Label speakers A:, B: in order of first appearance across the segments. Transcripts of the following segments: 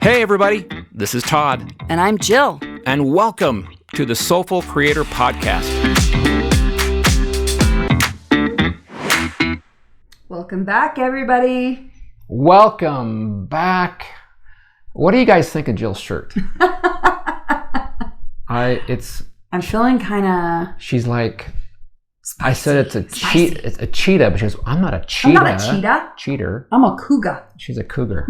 A: Hey everybody, this is Todd.
B: And I'm Jill.
A: And welcome to the Soulful Creator Podcast.
B: Welcome back, everybody.
A: Welcome back. What do you guys think of Jill's shirt?
B: I'm feeling kind of...
A: She's like...
B: Spicy.
A: I said it's a cheetah, but she goes, I'm not a cheetah.
B: I'm not a cheetah.
A: Cheater.
B: I'm a cougar.
A: She's a cougar.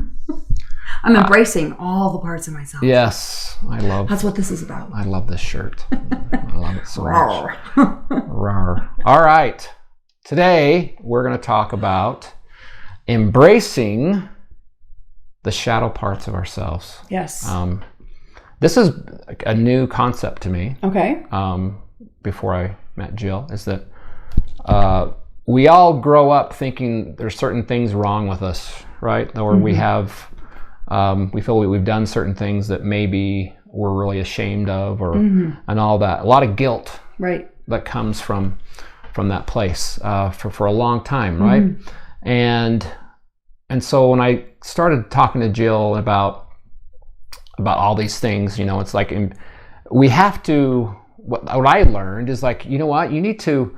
B: I'm embracing all the parts of myself.
A: Yes, I love...
B: That's what this is about.
A: I love this shirt. I love it so much. Rawr. All right. Today, we're going to talk about embracing the shadow parts of ourselves.
B: Yes.
A: This is a new concept to me.
B: Okay.
A: Before I met Jill, is that we all grow up thinking there's certain things wrong with us, right? Or we feel we've done certain things that maybe we're really ashamed of, or and all that. A lot of guilt,
B: right,
A: that comes from that place for a long time, right? And so when I started talking to Jill about all these things, it's like we have to. What I learned is like, you know what? You need to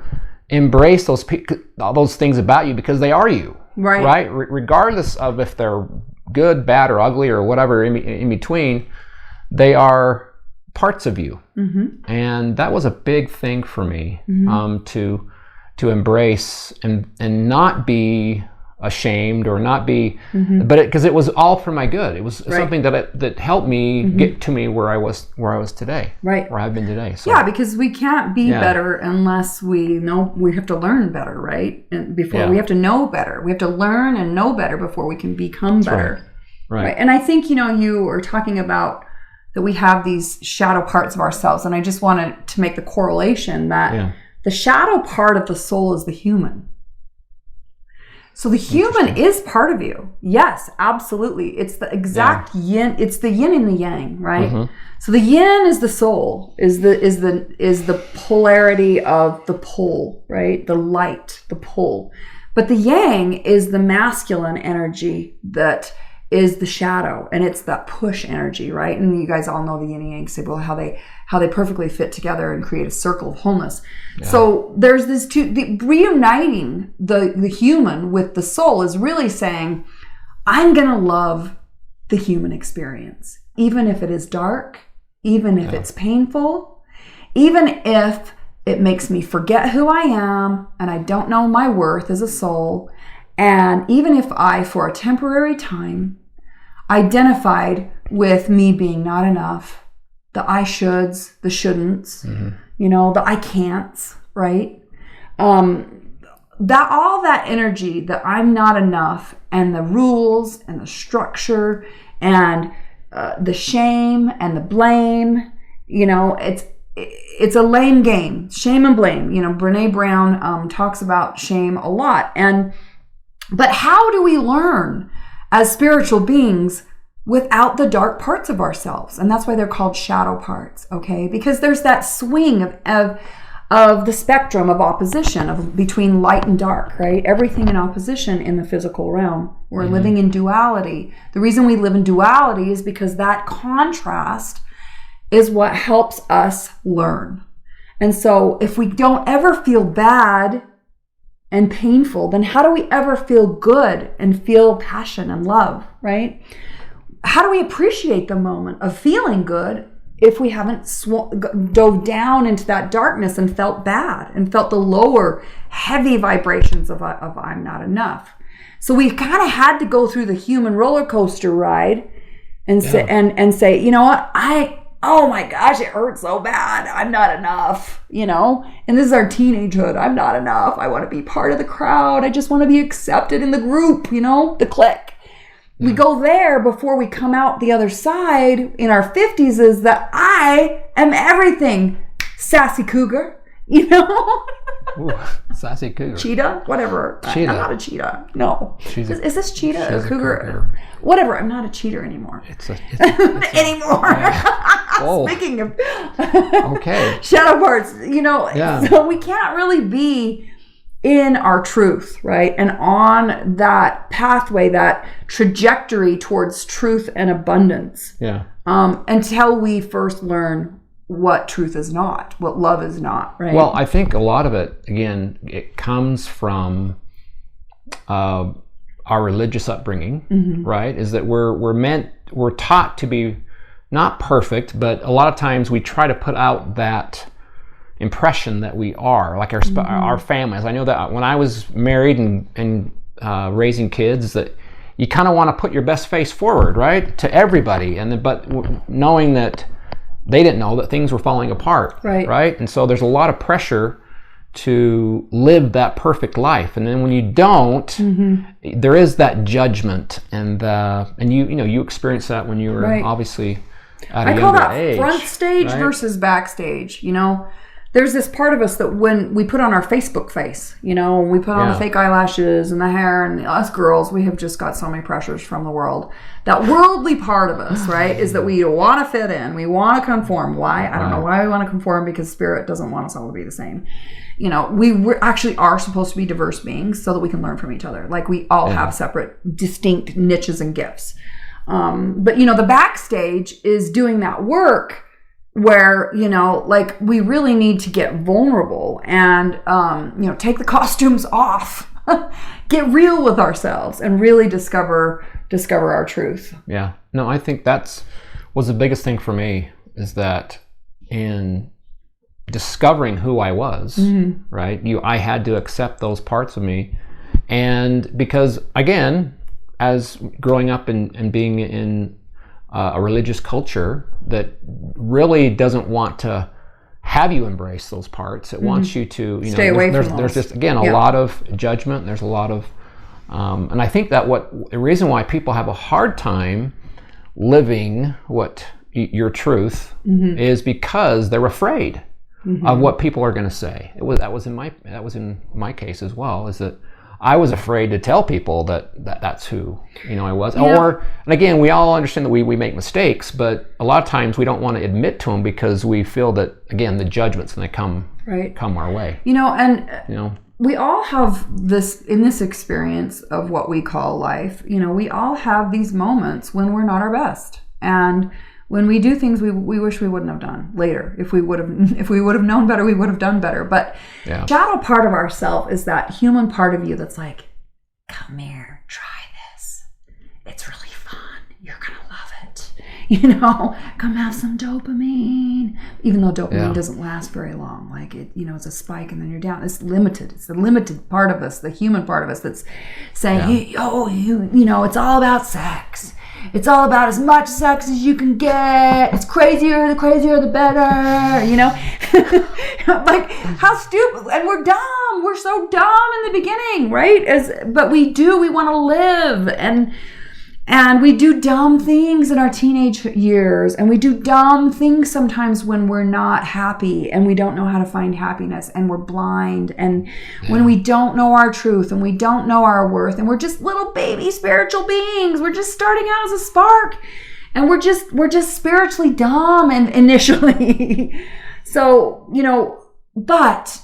A: embrace all those things about you because they are you, right? Regardless of if they're good, bad, or ugly, or whatever in between, they are parts of you. And that was a big thing for me, to embrace and not be ashamed or not be, but because it was all for my good. It was something that helped me get to me where I was today, where I've been today. So.
B: Yeah, because we can't be better unless we know. We have to learn better, right? And before we have to know better, we have to learn and know better before we can become better. Right. And I think you are talking about that we have these shadow parts of ourselves, and I just wanted to make the correlation that the shadow part of the soul is the human. So the human is part of you. Yes, absolutely. It's the exact yin. It's the yin and the yang, right? So the yin is the soul, is the polarity of the pull, right? The light, the pull. But the yang is the masculine energy that is the shadow, and it's that push energy, right? And you guys all know the yin and yang symbol, how they perfectly fit together and create a circle of wholeness. So there's this reuniting the human with the soul is really saying, I'm gonna love the human experience, even if it is dark, even if it's painful, even if it makes me forget who I am and I don't know my worth as a soul, and even if I, for a temporary time, identified with me being not enough, the I shoulds, the shouldn'ts, the I can'ts, right? That all that energy that I'm not enough, and the rules and the structure and the shame and the blame, it's a lame game. Shame and blame. Brene Brown talks about shame a lot. But how do we learn as spiritual beings without the dark parts of ourselves? And that's why they're called shadow parts, okay? Because there's that swing of the spectrum of opposition between light and dark, right? Everything in opposition in the physical realm. We're living in duality. The reason we live in duality is because that contrast is what helps us learn. And so if we don't ever feel bad and painful, then how do we ever feel good and feel passion and love, right? How do we appreciate the moment of feeling good if we haven't dove down into that darkness and felt bad and felt the lower, heavy vibrations of I'm not enough? So we kind of had to go through the human roller coaster ride and say, you know what, oh my gosh, it hurts so bad. I'm not enough, and this is our teenagehood. I'm not enough. I want to be part of the crowd. I just want to be accepted in the group, the clique. We go there before we come out the other side in our 50s is that I am everything. Sassy cougar,
A: Ooh, sassy cougar.
B: Cheetah? Whatever.
A: Cheetah.
B: I'm not a cheetah. No. Is this cheetah or cougar?
A: cougar?
B: Whatever. I'm not a cheater anymore. Anymore.
A: Oh.
B: Speaking of
A: okay.
B: shadow parts, so we can't really be in our truth, right? And on that pathway, that trajectory towards truth and abundance.
A: Yeah.
B: Until we first learn what truth is not, what love is not, right?
A: Well, I think a lot of it, again, it comes from our religious upbringing, right? Is that we're taught to be not perfect, but a lot of times we try to put out that impression that we are, like our families. I know that when I was married and raising kids, that you kind of want to put your best face forward, right, to everybody, but knowing that they didn't know that things were falling apart, right? And so there's a lot of pressure to live that perfect life, and then when you don't, there is that judgment, and you experienced that when you were obviously at a younger age.
B: I call that front stage versus backstage. There's this part of us that when we put on our Facebook face, we put on the fake eyelashes and the hair, and us girls, we have just got so many pressures from the world. That worldly part of us, right, is that we want to fit in. We want to conform. Why? I don't know why we want to conform, because Spirit doesn't want us all to be the same. We actually are supposed to be diverse beings so that we can learn from each other. Like, we all have separate, distinct niches and gifts. But, the backstage is doing that work where, like, we really need to get vulnerable and, take the costumes off, get real with ourselves, and really discover our truth.
A: Yeah. No, I think was the biggest thing for me, is that in discovering who I was, right, I had to accept those parts of me. And because, again, as growing up and being in a religious culture that really doesn't want to have you embrace those parts. It wants you to,
B: stay away from those.
A: There's just, again, a lot of judgment. There's a lot of, and I think that the reason why people have a hard time living your truth is because they're afraid of what people are going to say. That was in my case as well, is that I was afraid to tell people that's who I was. And again, we all understand that we make mistakes, but a lot of times we don't want to admit to them because we feel that, again, the judgment's going to come our way.
B: We all have this, in this experience of what we call life, we all have these moments when we're not our best, and when we do things we wish we wouldn't have done later. If we would have known better, we would have done better. But shadow part of ourself is that human part of you that's like, come here, try this. It's really fun. You're gonna love it. Come have some dopamine. Even though dopamine doesn't last very long, like it's a spike and then you're down. It's limited. It's the limited part of us, the human part of us, that's saying, it's all about sex. It's all about as much sex as you can get. It's crazier the better, like, how stupid. And we're dumb. We're so dumb in the beginning, right? But we want to live, and we do dumb things in our teenage years, and we do dumb things sometimes when we're not happy and we don't know how to find happiness, and we're blind, and when we don't know our truth and we don't know our worth, and we're just little baby spiritual beings. We're just starting out as a spark, and we're just spiritually dumb and initially. So, but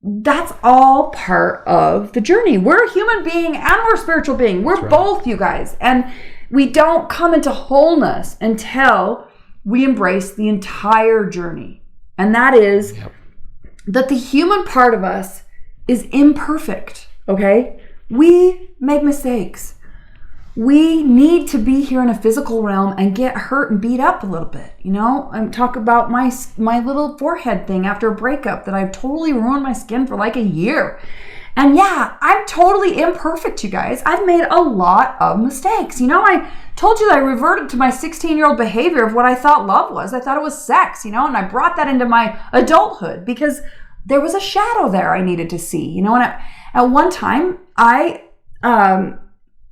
B: that's all part of the journey. We're a human being and we're a spiritual being. We're both, you guys. And we don't come into wholeness until we embrace the entire journey. And that is that the human part of us is imperfect, okay? We make mistakes. We need to be here in a physical realm and get hurt and beat up a little bit, and talk about my little forehead thing after a breakup that I've totally ruined my skin for like a year. And I'm totally imperfect, you guys. I've made a lot of mistakes. I told you that I reverted to my 16-year-old behavior of what I thought love was. I thought it was sex, and I brought that into my adulthood because there was a shadow there I needed to see, and at one time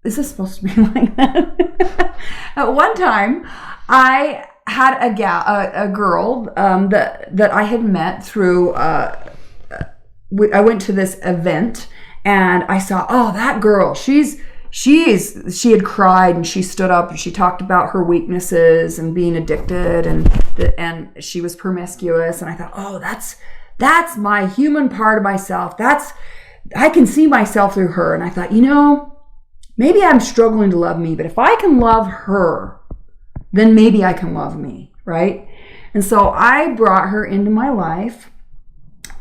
B: is this supposed to be like that? At one time, I had a girl that I had met through. I went to this event and I saw, that girl. She had cried and she stood up and she talked about her weaknesses and being addicted and she was promiscuous, and I thought, that's my human part of myself. I can see myself through her. And I thought, maybe I'm struggling to love me, but if I can love her, then maybe I can love me, right? And so I brought her into my life,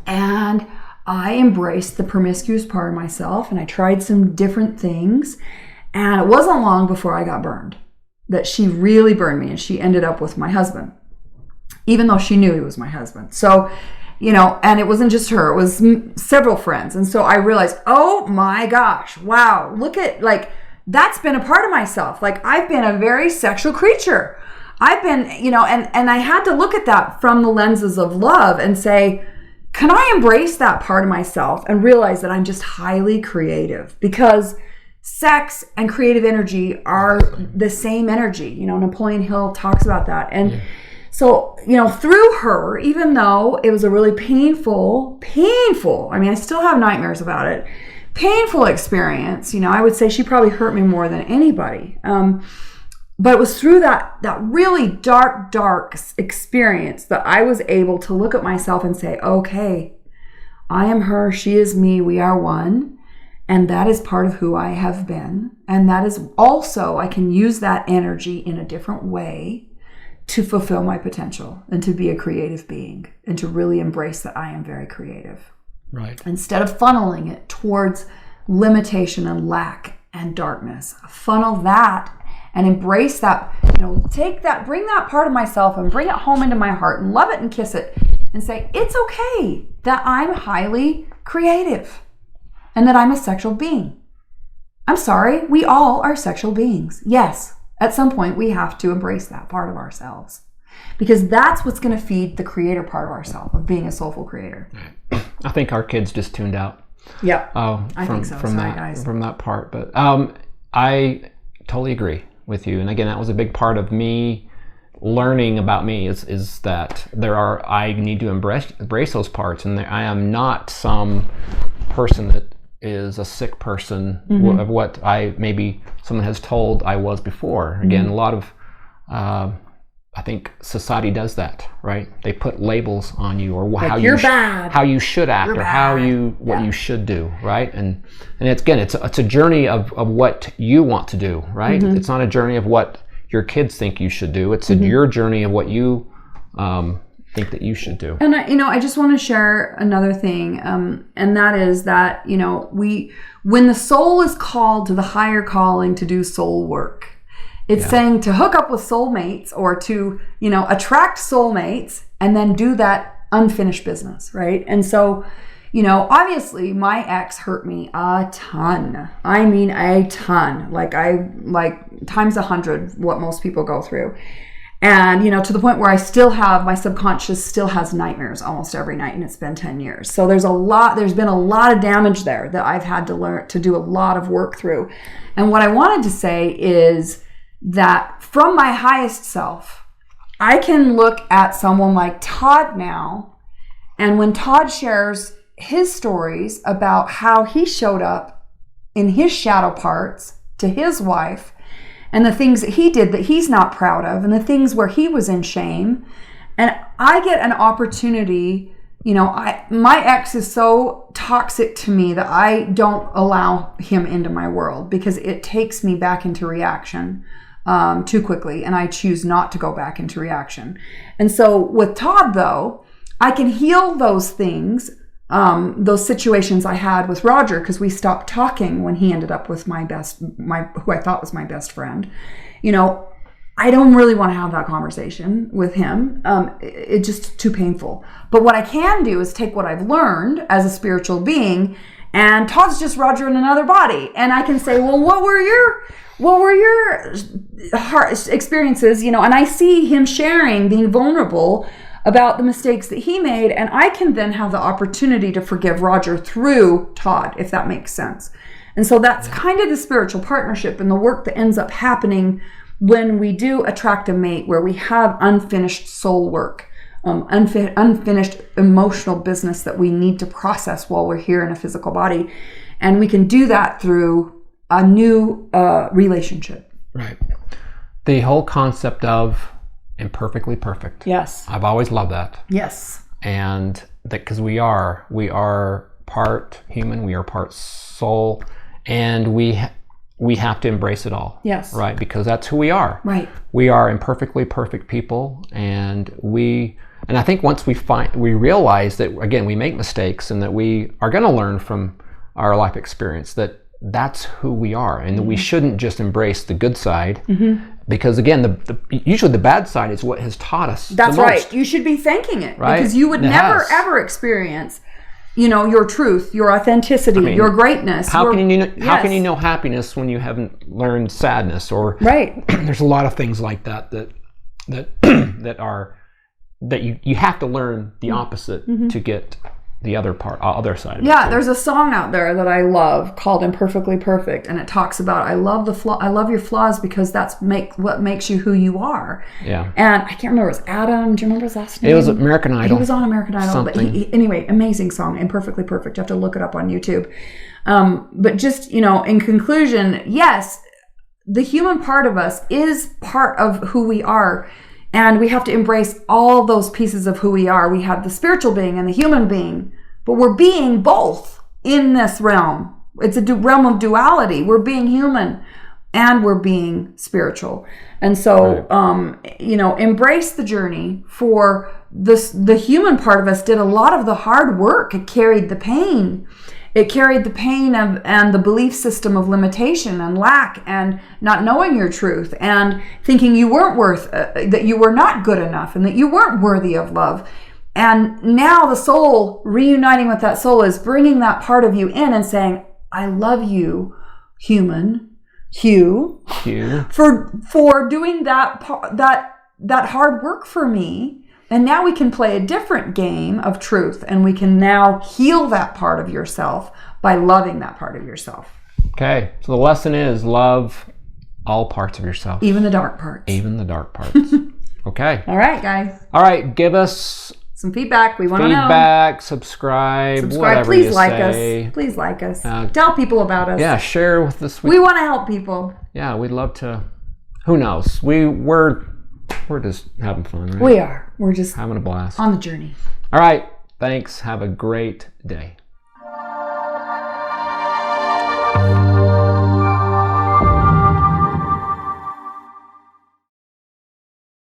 B: and I embraced the promiscuous part of myself, and I tried some different things. And it wasn't long before I got burned, that she really burned me, and she ended up with my husband, even though she knew he was my husband. So, and it wasn't just her, it was several friends. And so I realized, oh my gosh, wow, look at, that's been a part of myself. I've been a very sexual creature. I've been, and I had to look at that from the lenses of love and say, can I embrace that part of myself and realize that I'm just highly creative? Because sex and creative energy are the same energy. Napoleon Hill talks about that. And so, through her, even though it was a really painful, I still have nightmares about it, painful experience, I would say she probably hurt me more than anybody. But it was through that really dark experience that I was able to look at myself and say, okay, I am her, she is me, we are one. And that is part of who I have been. And that is also, I can use that energy in a different way to fulfill my potential and to be a creative being and to really embrace that I am very creative.
A: Right.
B: Instead of funneling it towards limitation and lack and darkness, funnel that and embrace that, take that, bring that part of myself and bring it home into my heart and love it and kiss it and say, it's okay that I'm highly creative and that I'm a sexual being. I'm sorry, we all are sexual beings. Yes, at some point we have to embrace that part of ourselves because that's what's going to feed the creator part of ourselves, of being a soulful creator.
A: I think our kids just tuned out.
B: Yep, I think so.
A: From
B: Sorry,
A: that,
B: guys.
A: From that part. But I totally agree with you. And again, that was a big part of me learning about me is that I need to embrace those parts. And I am not some person that is a sick person of what maybe someone has told I was before. Again, a lot of I think society does that, right? They put labels on you, or how you should act, or what you should do, right? And it's a journey of what you want to do, right? Mm-hmm. It's not a journey of what your kids think you should do. It's your journey of what you think that you should do.
B: And I just want to share another thing, and that is that when the soul is called to the higher calling to do soul work. It's saying to hook up with soulmates or to, attract soulmates and then do that unfinished business, right? And so, obviously my ex hurt me a ton. I mean, a ton. Like times 100 what most people go through. And, to the point where my subconscious still has nightmares almost every night, and it's been 10 years. So there's been a lot of damage there that I've had to learn to do a lot of work through. And what I wanted to say is that from my highest self, I can look at someone like Todd now, and when Todd shares his stories about how he showed up in his shadow parts to his wife and the things that he did that he's not proud of and the things where he was in shame, and I get an opportunity, my ex is so toxic to me that I don't allow him into my world because it takes me back into reaction too quickly, and I choose not to go back into reaction. And so with Todd, though, I can heal those things, those situations I had with Roger, because we stopped talking when he ended up with who I thought was my best friend. I don't really want to have that conversation with him. It's just too painful. But what I can do is take what I've learned as a spiritual being, and Todd's just Roger in another body, and I can say, well, what were your heart experiences, and I see him sharing, being vulnerable about the mistakes that he made, and I can then have the opportunity to forgive Roger through Todd, if that makes sense. And so that's kind of the spiritual partnership and the work that ends up happening when we do attract a mate, where we have unfinished soul work, unfinished emotional business that we need to process while we're here in a physical body. And we can do that through a new relationship.
A: Right. The whole concept of imperfectly perfect.
B: Yes.
A: I've always loved that.
B: Yes.
A: And that because we are part human, we are part soul, and we have to embrace it all.
B: Yes.
A: Right? Because that's who we are.
B: Right.
A: We are imperfectly perfect people, and I think once we realize that, again, we make mistakes and that we are going to learn from our life experience, that's who we are, and that we shouldn't just embrace the good side, because again, usually the bad side is what has taught us.
B: That's
A: the most.
B: right. You should be thanking it,
A: right?
B: Because you would never ever experience, your truth, your authenticity, your greatness.
A: How can you know happiness when you haven't learned sadness? Or
B: right.
A: There's a lot of things like that you have to learn the opposite to get the other side of it.
B: Yeah, there's a song out there that I love called "Imperfectly Perfect," and it talks about I love your flaws because that's what makes you who you are.
A: Yeah.
B: And I can't remember, it was Adam. Do you remember his last name?
A: It was American Idol.
B: He was on American Idol. Something. But anyway, amazing song, "Imperfectly Perfect." You have to look it up on YouTube. But just, in conclusion, yes, the human part of us is part of who we are. And we have to embrace all those pieces of who we are. We have the spiritual being and the human being, but we're being both in this realm. It's a realm of duality. We're being human and we're being spiritual. And so, embrace the journey. For the human part of us did a lot of the hard work. It carried the pain. It carried the pain and the belief system of limitation and lack and not knowing your truth and thinking you weren't that you were not good enough and that you weren't worthy of love. And now the soul, reuniting with that soul, is bringing that part of you in and saying, I love you, human, Hugh. for doing that hard work for me. And now we can play a different game of truth, and we can now heal that part of yourself by loving that part of yourself.
A: Okay, so the lesson is love all parts of yourself.
B: Even the dark parts.
A: Even the dark parts. Okay.
B: All right, guys.
A: All right, give us
B: some feedback. We want to know.
A: Feedback, subscribe, whatever
B: Please
A: you
B: like
A: say.
B: us. Please like us. Tell people about us.
A: Yeah, share with us.
B: We want to help people.
A: Yeah, we'd love to. Who knows? We're just having fun, right?
B: We are. We're just
A: having a blast.
B: On the journey.
A: All right. Thanks. Have a great day.